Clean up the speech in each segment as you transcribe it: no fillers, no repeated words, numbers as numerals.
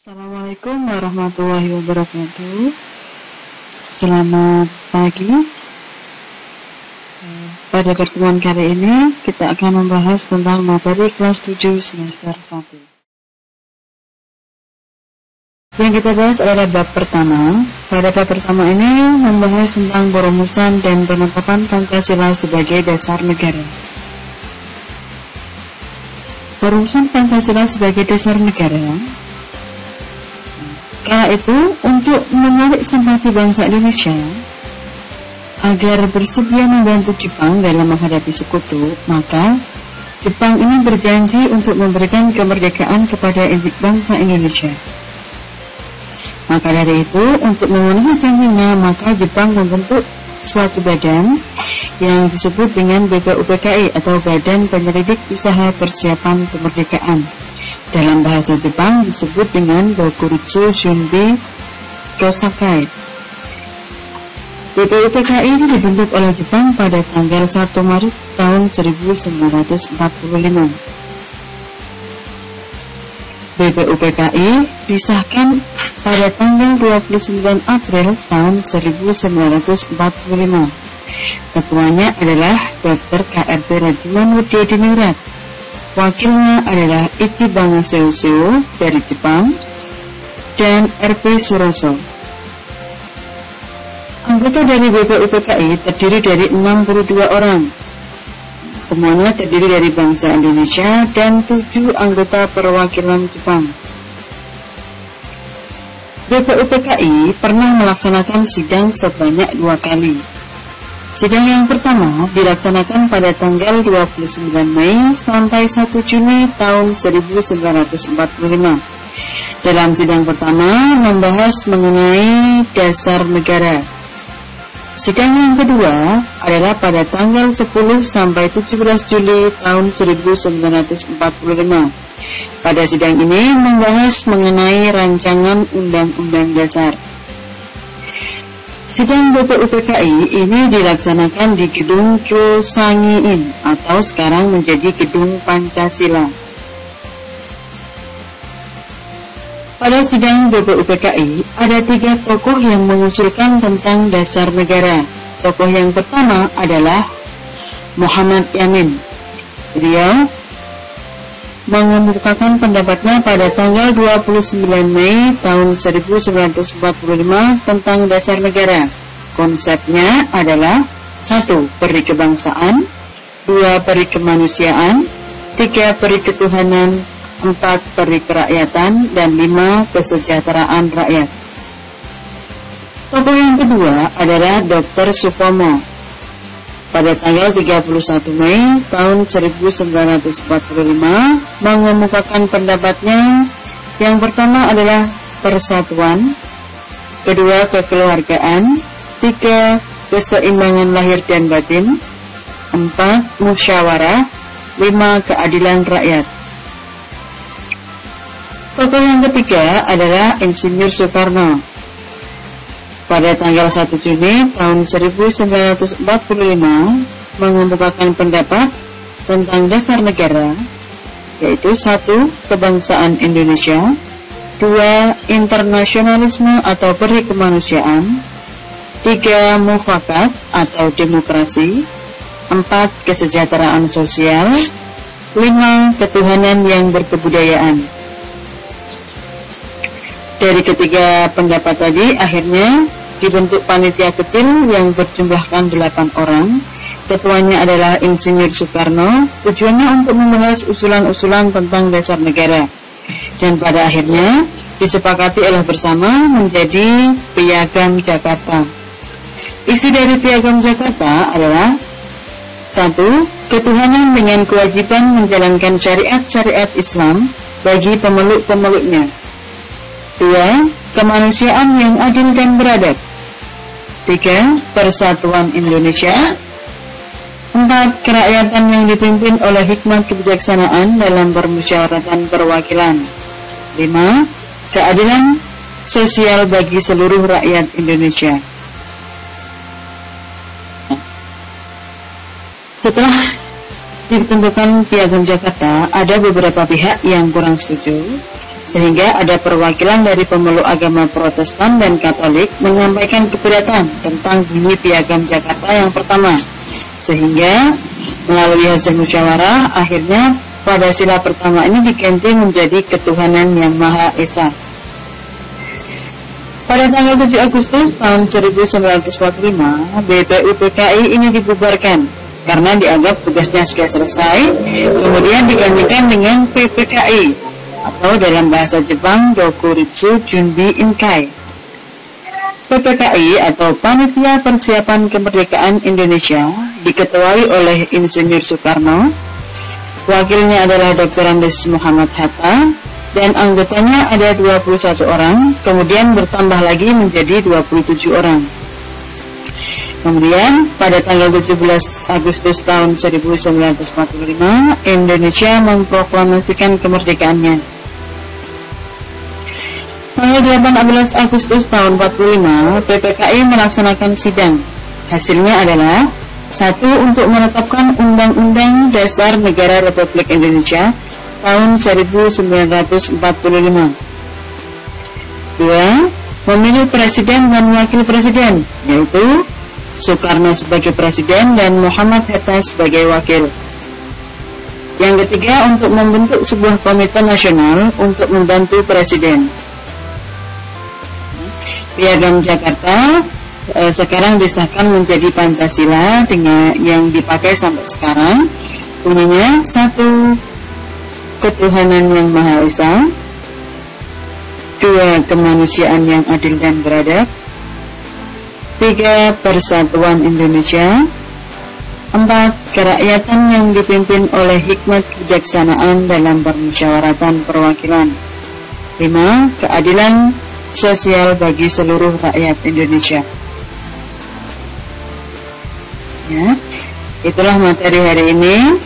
Assalamualaikum warahmatullahi wabarakatuh. Selamat pagi. Pada pertemuan kali ini kita akan membahas tentang materi kelas 7 semester 1. Yang kita bahas adalah bab pertama. Pada bab pertama ini membahas tentang perumusan dan penetapan Pancasila sebagai dasar negara. Perumusan Pancasila sebagai dasar negara kala itu untuk menarik simpati bangsa Indonesia agar bersedia membantu Jepang dalam menghadapi sekutu, maka Jepang ini berjanji untuk memberikan kemerdekaan kepada bangsa Indonesia. Maka dari itu, untuk memenuhi janjinya, maka Jepang membentuk suatu badan yang disebut dengan BPUPKI atau Badan Penyelidik Usaha Persiapan Kemerdekaan. Dalam bahasa Jepang disebut dengan Bokuritsu Shunbi Kosakai. BPUPKI ini dibentuk oleh Jepang pada tanggal 1 Maret tahun 1945. BPUPKI disahkan pada tanggal 29 April tahun 1945. Ketuanya adalah Dr. KRT Rajiman Widyodiningrat. Wakilnya adalah Ichibang Seuseo dari Jepang dan RP Suroso. Anggota dari BPUPKI terdiri dari 62 orang. Semuanya terdiri dari bangsa Indonesia dan 7 anggota perwakilan Jepang. BPUPKI pernah melaksanakan sidang sebanyak 2 kali. Sidang yang pertama dilaksanakan pada tanggal 29 Mei sampai 1 Juni tahun 1945. Dalam sidang pertama membahas mengenai dasar negara. Sidang yang kedua adalah pada tanggal 10 sampai 17 Juli tahun 1945. Pada sidang ini membahas mengenai rancangan Undang-Undang Dasar. Sidang BPUPKI ini dilaksanakan di Gedung Chosangi-in atau sekarang menjadi Gedung Pancasila. Pada sidang BPUPKI ada 3 tokoh yang mengusulkan tentang dasar negara. Tokoh yang pertama adalah Muhammad Yamin. Beliau mengemukakan pendapatnya pada tanggal 29 Mei tahun 1945 tentang dasar negara. Konsepnya adalah 1. Peri kebangsaan, 2. Peri kemanusiaan, 3. Peri ketuhanan, 4. Peri kerakyatan, dan 5. Kesejahteraan rakyat. Tokoh yang kedua adalah Dr. Supomo. Pada tanggal 31 Mei tahun 1945 mengemukakan pendapatnya. Yang pertama adalah persatuan, kedua kekeluargaan, 3 keseimbangan lahir dan batin, 4 musyawarah, 5 keadilan rakyat. Tokoh yang ketiga adalah Insinyur Soekarno. Pada tanggal 1 Juni tahun 1945 mengemukakan pendapat tentang dasar negara, yaitu 1. Kebangsaan Indonesia, 2. Internasionalisme atau peri kemanusiaan, 3. mufakat atau demokrasi, 4. kesejahteraan sosial, 5. ketuhanan yang berkebudayaan. Dari ketiga pendapat tadi akhirnya dibentuk panitia kecil yang berjumlahkan 8 orang. Ketuanya adalah Insinyur Soekarno. Tujuannya untuk membahas usulan-usulan tentang dasar negara. Dan pada akhirnya disepakati oleh bersama menjadi Piagam Jakarta. Isi dari Piagam Jakarta adalah 1. Ketuhanan dengan kewajiban menjalankan syariat-syariat Islam bagi pemeluk-pemeluknya. 2. Kemanusiaan yang adil dan beradab. 3. Persatuan Indonesia. 4. Kerakyatan yang dipimpin oleh hikmat kebijaksanaan dalam permusyawaratan perwakilan. 5. Keadilan sosial bagi seluruh rakyat Indonesia. Setelah ditentukan Piagam Jakarta, ada beberapa pihak yang kurang setuju. sehingga ada perwakilan dari pemeluk agama Protestan dan Katolik menyampaikan keberatan tentang bunyi Piagam Jakarta yang pertama, sehingga melalui hasil musyawarah akhirnya pada sila pertama ini diganti menjadi Ketuhanan Yang Maha Esa. Pada tanggal 7 Agustus tahun 1945, BPUPKI ini dibubarkan karena dianggap tugasnya sudah selesai, kemudian digantikan dengan PPKI atau dalam bahasa Jepang Dokuritsu Junbi Inkai. PPKI atau Panitia Persiapan Kemerdekaan Indonesia diketuai oleh Insinyur Soekarno, wakilnya adalah Dr. Andes Muhammad Hatta, dan anggotanya ada 21 orang, kemudian bertambah lagi menjadi 27 orang. Kemudian pada tanggal 17 Agustus tahun 1945, Indonesia memproklamasikan kemerdekaannya. Tanggal 18 Agustus tahun 45, PPKI melaksanakan sidang. Hasilnya adalah: 1. Untuk menetapkan Undang-Undang Dasar Negara Republik Indonesia tahun 1945. 2. Memilih Presiden dan Wakil Presiden, yaitu Soekarno sebagai Presiden dan Muhammad Hatta sebagai Wakil. Yang ketiga, untuk membentuk sebuah komite nasional untuk membantu Presiden. Piagam Jakarta sekarang disahkan menjadi Pancasila dengan yang dipakai sampai sekarang. Bunyinya: 1. Ketuhanan Yang Maha Esa. 2. Kemanusiaan yang adil dan beradab. 3. Persatuan Indonesia. 4. Kerakyatan yang dipimpin oleh hikmat kebijaksanaan dalam permusyawaratan perwakilan. 5. Keadilan sosial bagi seluruh rakyat Indonesia. Ya, itulah materi hari ini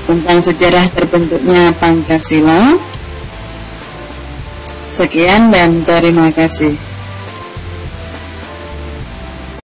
tentang sejarah terbentuknya Pancasila. Sekian dan terima kasih.